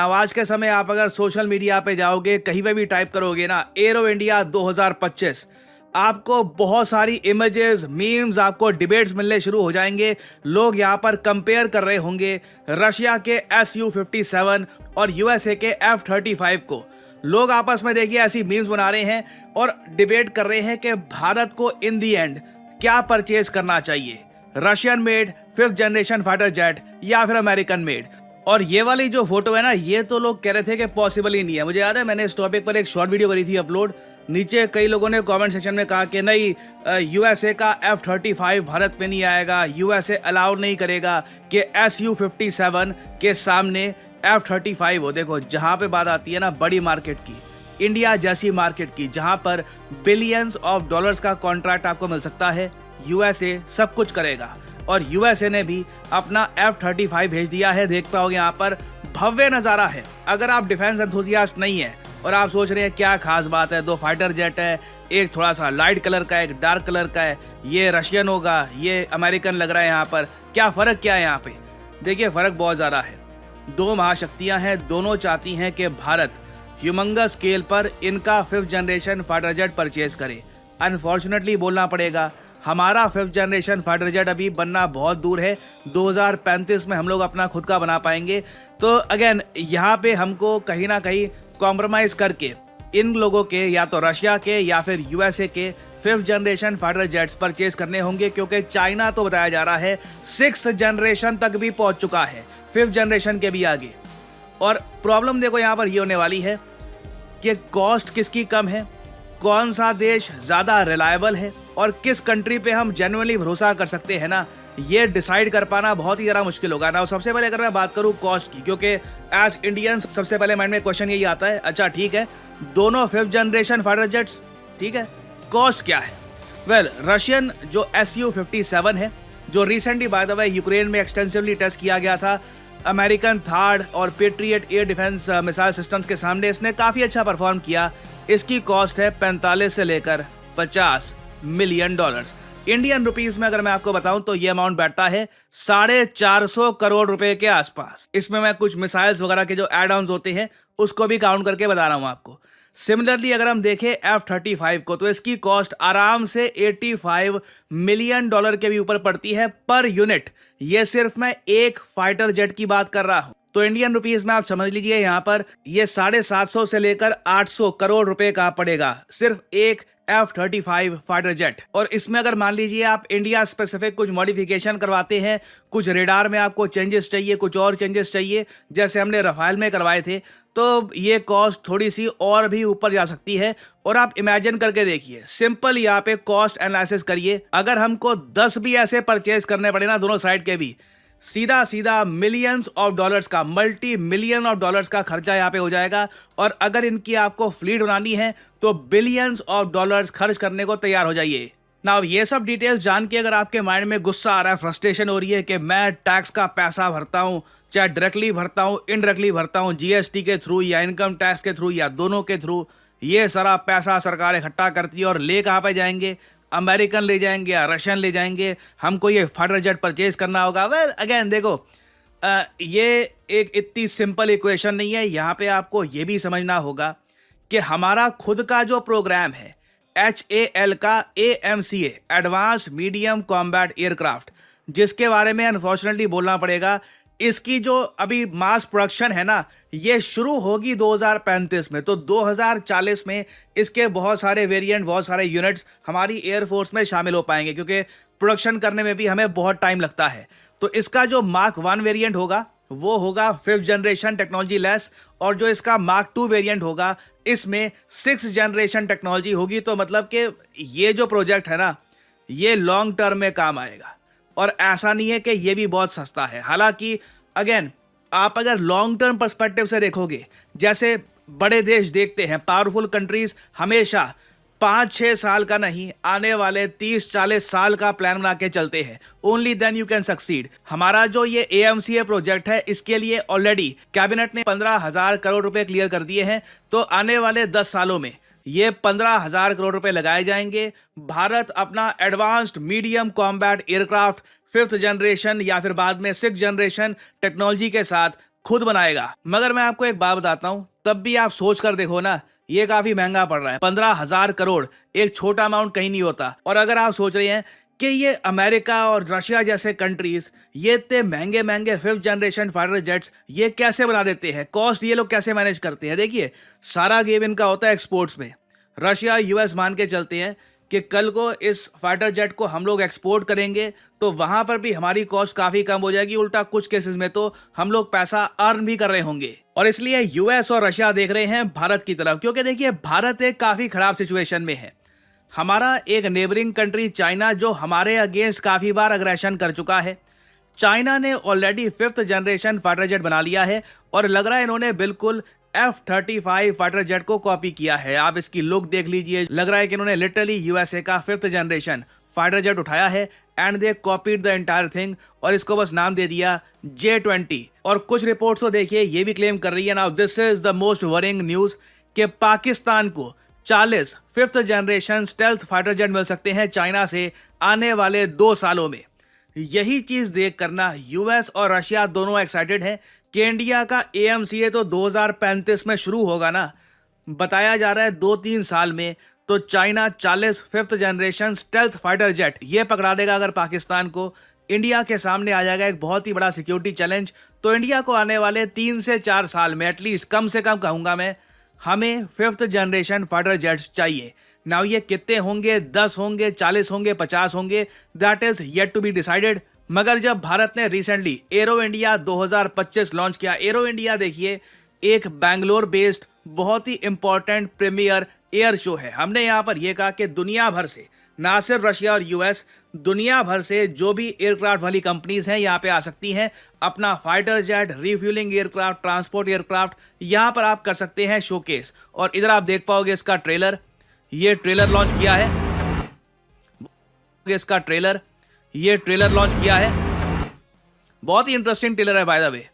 आज के समय आप अगर सोशल मीडिया पे जाओगे, कहीं पे भी टाइप करोगे ना एरो इंडिया 2025, आपको बहुत सारी इमेजेस, मीम्स, आपको डिबेट्स मिलने शुरू हो जाएंगे। लोग यहाँ पर कंपेयर कर रहे होंगे रशिया के Su-57 और यूएसए के F-35 को। लोग आपस में देखिए ऐसी मीम्स बना रहे हैं और डिबेट कर रहे हैं कि भारत को इन दी एंड क्या परचेज करना चाहिए, Russian made 5th generation fighter jet या फिर अमेरिकन मेड। और ये वाली जो फोटो है ना, ये तो लोग कह रहे थे कि पॉसिबल ही नहीं है। मुझे याद है मैंने इस टॉपिक पर एक शॉर्ट वीडियो करी थी अपलोड। नीचे कई लोगों ने कमेंट सेक्शन में कहा कि नहीं, यूएसए का F-35 भारत में नहीं आएगा, यूएसए अलाउ नहीं करेगा कि Su-57 के सामने F-35 हो। देखो जहां पे बात आती है ना बड़ी मार्केट की, इंडिया जैसी मार्केट की, जहां पर बिलियंस ऑफ डॉलर्स का कॉन्ट्रैक्ट आपको मिल सकता है, यूएसए सब कुछ करेगा। और यूएसए ने भी अपना F-35 भेज दिया है। देख पाओगे यहाँ पर भव्य नज़ारा है। अगर आप डिफेंस एंथुसियास्ट नहीं है और आप सोच रहे हैं क्या खास बात है, दो फाइटर जेट है, एक थोड़ा सा लाइट कलर का है, एक डार्क कलर का है, ये रशियन होगा, ये अमेरिकन लग रहा है, यहाँ पर क्या फ़र्क क्या है? यहाँ पे देखिए फ़र्क बहुत ज़्यादा है। दो महाशक्तियाँ हैं, दोनों चाहती हैं कि भारत ह्यूमंगस स्केल पर इनका 5th generation fighter jet purchase करे। अनफॉर्चुनेटली बोलना पड़ेगा, हमारा 5th जनरेशन फाइटर जेट अभी बनना बहुत दूर है। 2035 में हम लोग अपना खुद का बना पाएंगे। तो अगेन यहाँ पे हमको कहीं ना कहीं कॉम्प्रोमाइज़ करके इन लोगों के, या तो रशिया के या फिर यूएसए के 5th generation fighter jets purchase करने होंगे, क्योंकि चाइना तो बताया जा रहा है 6th जनरेशन तक भी पहुंच चुका है, 5th जनरेशन के भी आगे। और प्रॉब्लम देखो यहाँ पर ये होने वाली है कि कॉस्ट किसकी कम है, कौन सा देश ज़्यादा रिलायबल है और किस कंट्री पे हम जेन्युइनली भरोसा कर सकते हैं ना, ये डिसाइड कर पाना बहुत ही ज़्यादा मुश्किल होगा ना। सबसे पहले अगर मैं बात करूँ कॉस्ट की, क्योंकि एज इंडियंस सबसे पहले माइंड में क्वेश्चन यही आता है, अच्छा ठीक है दोनों 5th जनरेशन फाइटर जेट्स ठीक है, कॉस्ट क्या है? वेल रशियन जो Su-57 है, जो recently bye the way Ukraine में एक्सटेंसिवली टेस्ट किया गया था अमेरिकन थार्ड और patriot air defence missile systems के सामने, इसने काफ़ी अच्छा परफॉर्म किया। इसकी कॉस्ट है 45 से लेकर 50 मिलियन डॉलर्स। इंडियन रुपीस में अगर मैं आपको बताऊं तो ये अमाउंट बैठता है 450 करोड़ रुपए के आसपास। इसमें मैं कुछ मिसाइल्स वगैरह के जो एड ऑन्स होते हैं उसको भी काउंट करके बता रहा हूं आपको। सिमिलरली अगर हम देखें F-35 को, तो इसकी कॉस्ट आराम से 85 मिलियन डॉलर के भी ऊपर पड़ती है पर यूनिट। ये सिर्फ मैं एक फाइटर जेट की बात कर रहा हूं। तो इंडियन रुपीस में आप समझ लीजिए यहाँ पर ये 750 से लेकर 800 करोड़ रुपए का पड़ेगा सिर्फ एक F-35 फाइटर जेट। और इसमें अगर मान लीजिए आप इंडिया स्पेसिफिक कुछ मॉडिफिकेशन करवाते हैं, कुछ रेडार में आपको चेंजेस चाहिए, कुछ और चेंजेस चाहिए जैसे हमने रफाल में करवाए थे, तो ये कॉस्ट थोड़ी सी और भी ऊपर जा सकती है। और आप इमेजिन करके देखिए, सिंपल यहाँ पे कॉस्ट एनालिसिस करिए, अगर हमको 10 भी ऐसे परचेज करने पड़े ना दोनों साइड के भी, सीधा सीधा मिलियंस ऑफ डॉलर्स का, मल्टी मिलियन ऑफ डॉलर्स का खर्चा यहाँ पे हो जाएगा। और अगर इनकी आपको फ्लीट बनानी है तो बिलियंस ऑफ डॉलर्स खर्च करने को तैयार हो जाइए। ना ये सब डिटेल्स जान के अगर आपके माइंड में गुस्सा आ रहा है, फ्रस्ट्रेशन हो रही है कि मैं टैक्स का पैसा भरता हूँ, चाहे डायरेक्टली भरता हूँ इनडायरेक्टली भरता हूँ, जीएसटी के थ्रू या इनकम टैक्स के थ्रू या दोनों के थ्रू, ये सारा पैसा सरकार इकट्ठा करती है और ले कहाँ पे जाएंगे? अमेरिकन ले जाएंगे या रशियन ले जाएंगे? हमको ये फाइटर जेट परचेज करना होगा। वेल अगेन देखो, ये एक इतनी सिंपल इक्वेशन नहीं है। यहाँ पे आपको ये भी समझना होगा कि हमारा खुद का जो प्रोग्राम है HAL का AMCA, advance medium combat aircraft, जिसके बारे में अनफॉर्चुनेटली बोलना पड़ेगा, इसकी जो अभी मास प्रोडक्शन है ना, ये शुरू होगी 2035 में। तो 2040 में इसके बहुत सारे वेरिएंट, बहुत सारे यूनिट्स हमारी एयरफोर्स में शामिल हो पाएंगे, क्योंकि प्रोडक्शन करने में भी हमें बहुत टाइम लगता है। तो इसका जो Mark 1 वेरिएंट होगा वो होगा 5th जनरेशन टेक्नोलॉजी लेस, और जो इसका Mark 2 वेरिएंट होगा इसमें 6th जनरेशन टेक्नोलॉजी होगी। तो मतलब कि ये जो प्रोजेक्ट है ना, ये लॉन्ग टर्म में काम आएगा। और ऐसा नहीं है कि ये भी बहुत सस्ता है। हालांकि अगेन आप अगर लॉन्ग टर्म पर्सपेक्टिव से देखोगे, जैसे बड़े देश देखते हैं, पावरफुल कंट्रीज हमेशा 5-6 साल का नहीं, आने वाले 30-40 साल का प्लान बना के चलते हैं। Only then you can succeed. हमारा जो ये AMCA प्रोजेक्ट है, इसके लिए ऑलरेडी कैबिनेट ने 15,000 करोड़ रुपए क्लियर कर दिए हैं। तो आने वाले 10 सालों में ये 15,000 करोड़ रुपए लगाए जाएंगे। भारत अपना advanced medium combat aircraft 5th generation या फिर बाद में 6th जनरेशन टेक्नोलॉजी के साथ खुद बनाएगा। मगर मैं आपको एक बात बताता हूं, तब भी आप सोच कर देखो ना, ये काफी महंगा पड़ रहा है। 15,000 करोड़ एक छोटा अमाउंट कहीं नहीं होता। और अगर आप सोच रहे हैं कि ये अमेरिका और रशिया जैसे कंट्रीज ये इतने महंगे महंगे 5th जनरेशन फाइटर जेट्स ये कैसे बना देते हैं, कॉस्ट ये लोग कैसे मैनेज करते हैं, देखिए सारा गेम इनका होता है एक्सपोर्ट्स में। रशिया यूएस मान के चलते हैं कि कल को इस फाइटर जेट को हम लोग एक्सपोर्ट करेंगे तो वहां पर भी हमारी कॉस्ट काफी कम हो जाएगी, उल्टा कुछ केसेस में तो हम लोग पैसा अर्न भी कर रहे होंगे। और इसलिए यूएस और रशिया देख रहे हैं भारत की तरफ, क्योंकि देखिए भारत एक काफी खराब सिचुएशन में है। हमारा एक नेबरिंग कंट्री चाइना जो हमारे अगेंस्ट काफी बार अग्रेशन कर चुका है। चाइना ने already 5th generation fighter jet बना लिया है और लग रहा है इन्होंने बिल्कुल F-35 फाइटर जेट को कॉपी किया है। आप इसकी लुक देख लीजिए, लग रहा है कि इन्होंने लिटरली यूएसए का 5th जनरेशन फाइटर जेट उठाया है and they copied the entire thing और इसको बस नाम दे दिया J-20। और कुछ रिपोर्ट्स तो देखिए ये भी क्लेम कर रही है, now this is the most worrying news, कि पाकिस्तान को 40 5th generation stealth fighter jet मिल सकते हैं चाइना से आने वाले 2 सालों में। यही चीज देख करना यूएस और रशिया दोनों एक्साइटेड हैं कि इंडिया का AMCA तो 2035 में शुरू होगा ना, बताया जा रहा है 2-3 साल में तो China 40 5th generation stealth fighter jet ये पकड़ा देगा। अगर पाकिस्तान को इंडिया के सामने आ जाएगा एक बहुत ही बड़ा सिक्योरिटी चैलेंज, तो इंडिया को आने वाले 3 से 4 साल में एटलीस्ट, कम से कम कहूंगा मैं, हमें 5th जनरेशन फाइटर जेट्स चाहिए। नाउ ये कितने होंगे, 10 होंगे, 40 होंगे, 50 होंगे, that is yet to be decided. मगर जब भारत ने रिसेंटली एरो इंडिया 2025 लॉन्च किया, एरो इंडिया देखिए एक बैंगलोर बेस्ड बहुत ही इंपॉर्टेंट प्रीमियर एयर शो है। हमने यहाँ पर यह कहा कि दुनिया भर से, ना सिर्फ रशिया और यूएस, दुनिया भर से जो भी एयरक्राफ्ट वाली कंपनीज हैं यहाँ पे आ सकती हैं, अपना fighter jet, refuelling aircraft, transport aircraft यहाँ पर आप कर सकते हैं शोकेस। और इधर आप देख पाओगे इसका ट्रेलर, ये ट्रेलर लॉन्च किया है, इसका ट्रेलर लॉन्च किया है, बहुत ही इंटरेस्टिंग ट्रेलर है by the way.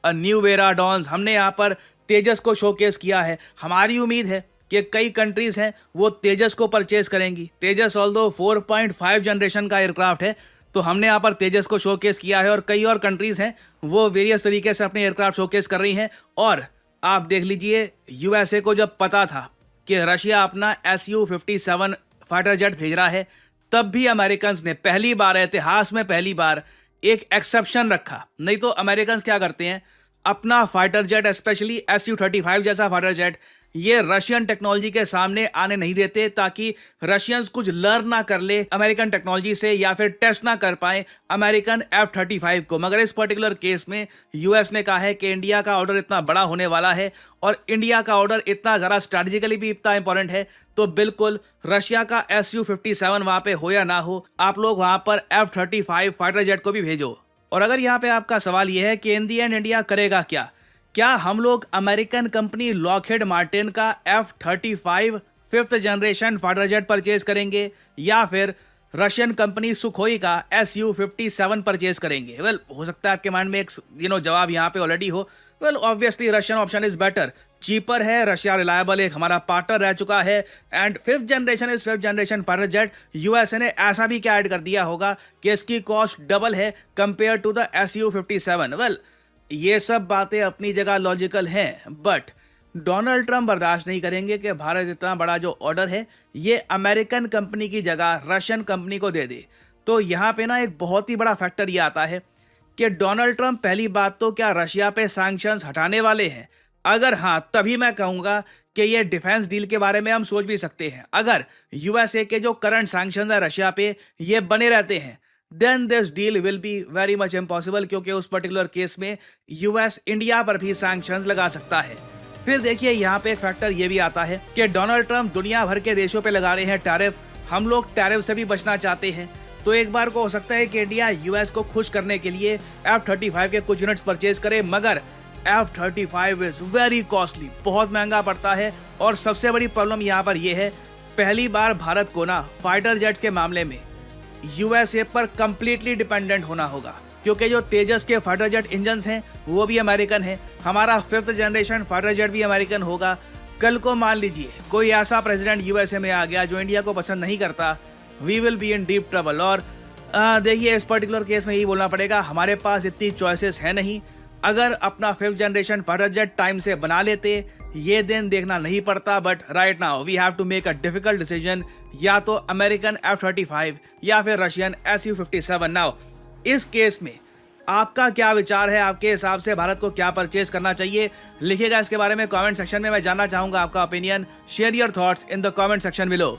A new era dawns, हमने यहाँ पर तेजस को शोकेस किया है। हमारी उम्मीद है कि कई कंट्रीज हैं वो तेजस को परचेज करेंगी। तेजस ऑल्दो 4.5 जनरेशन का एयरक्राफ्ट है, तो हमने यहाँ पर तेजस को शोकेस किया है और कई और कंट्रीज हैं वो वेरियस तरीके से अपने एयरक्राफ्ट शोकेस कर रही हैं। और आप देख लीजिए यूएसए को जब पता था कि रशिया अपना Su-57 फाइटर जेट भेज रहा है, तब भी अमेरिकन ने पहली बार, इतिहास में पहली बार, एक एक्सेप्शन रखा। नहीं तो अमेरिकन क्या करते हैं, अपना फाइटर जेट स्पेशली Su-35 जैसा फाइटर जेट ये रशियन टेक्नोलॉजी के सामने आने नहीं देते, ताकि रशियंस कुछ लर्न ना कर ले अमेरिकन टेक्नोलॉजी से या फिर टेस्ट ना कर पाए अमेरिकन F-35 को। मगर इस पर्टिकुलर केस में यूएस ने कहा है कि इंडिया का ऑर्डर इतना बड़ा होने वाला है और इंडिया का ऑर्डर इतना ज़्यादा स्ट्रैटेजिकली भी इतना इंपॉर्टेंट है, तो बिल्कुल रशिया का Su-57 वहां पे हो या ना हो, आप लोग वहां पर F-35 फाइटर जेट को भी भेजो। और अगर यहाँ पे आपका सवाल यह है कि इन दी एंड इंडिया करेगा क्या हम लोग अमेरिकन कंपनी लॉकहीड मार्टिन का F-35 5th generation fighter jet purchase करेंगे या फिर रशियन कंपनी सुखोई का Su-57 परचेज करेंगे? वेल, हो सकता है आपके माइंड में एक जवाब यहाँ पे ऑलरेडी हो। Well, obviously Russian option is better, cheaper है, रशिया रिलायबल एक हमारा पार्टनर रह चुका है and 5th generation fighter jet USA ने ऐसा भी क्या ऐड कर दिया होगा कि इसकी कॉस्ट डबल है compare to the Su-57। Well, ये सब बातें अपनी जगह लॉजिकल हैं, बट डोनाल्ड ट्रंप बर्दाश्त नहीं करेंगे कि भारत इतना बड़ा जो ऑर्डर है ये अमेरिकन कंपनी की जगह रशियन कंपनी को दे दे। तो यहाँ पे ना एक बहुत ही बड़ा फैक्टर ये आता है कि डोनाल्ड ट्रंप पहली बात तो क्या रशिया पे सैंक्शंस हटाने वाले हैं? अगर हाँ, तभी मैं कहूँगा कि ये डिफेंस डील के बारे में हम सोच भी सकते हैं। अगर यूएसए के जो करंट सैंक्शंस है रशिया पे ये बने रहते हैं, then this deal will be very much impossible, क्योंकि उस पर्टिकुलर केस में यूएस इंडिया पर भी सैंक्शंस लगा सकता है। फिर देखिए यहाँ पे एक फैक्टर ये भी आता है कि डोनाल्ड ट्रंप दुनिया भर के देशों पे लगा रहे हैं टैरिफ, हम लोग टैरिफ से भी बचना चाहते हैं। तो एक बार को हो सकता है कि इंडिया यूएस को खुश करने के लिए F-35 के कुछ यूनिट्स परचेज करे, मगर F-35 इज वेरी कॉस्टली, बहुत महंगा पड़ता है। और सबसे बड़ी प्रॉब्लम यहाँ पर यह है, पहली बार भारत को ना फाइटर जेट्स के मामले में यूएसए पर कंप्लीटली डिपेंडेंट होना होगा, क्योंकि जो तेजस के फाइटर जेट इंजन्स हैं वो भी अमेरिकन हैं, हमारा 5th जनरेशन फाइटर जेट भी अमेरिकन होगा। कल को मान लीजिए कोई ऐसा प्रेसिडेंट यूएसए में आ गया जो इंडिया को पसंद नहीं करता, we will be in deep trouble. और देखिए इस पर्टिकुलर केस में यही बोलना पड़ेगा, हमारे पास इतनी चॉइसेस है नहीं, अगर अपना 5th generation fighter jet time से बना लेते, ये दिन देखना नहीं पड़ता। But right now we have to make a difficult decision, या तो अमेरिकन F-35 या फिर रशियन Su-57। नाउ इस केस में आपका क्या विचार है? आपके हिसाब से भारत को क्या परचेज करना चाहिए? लिखिएगा इसके बारे में कमेंट सेक्शन में। मैं जानना चाहूंगा आपका opinion. Share your thoughts in the comment section below.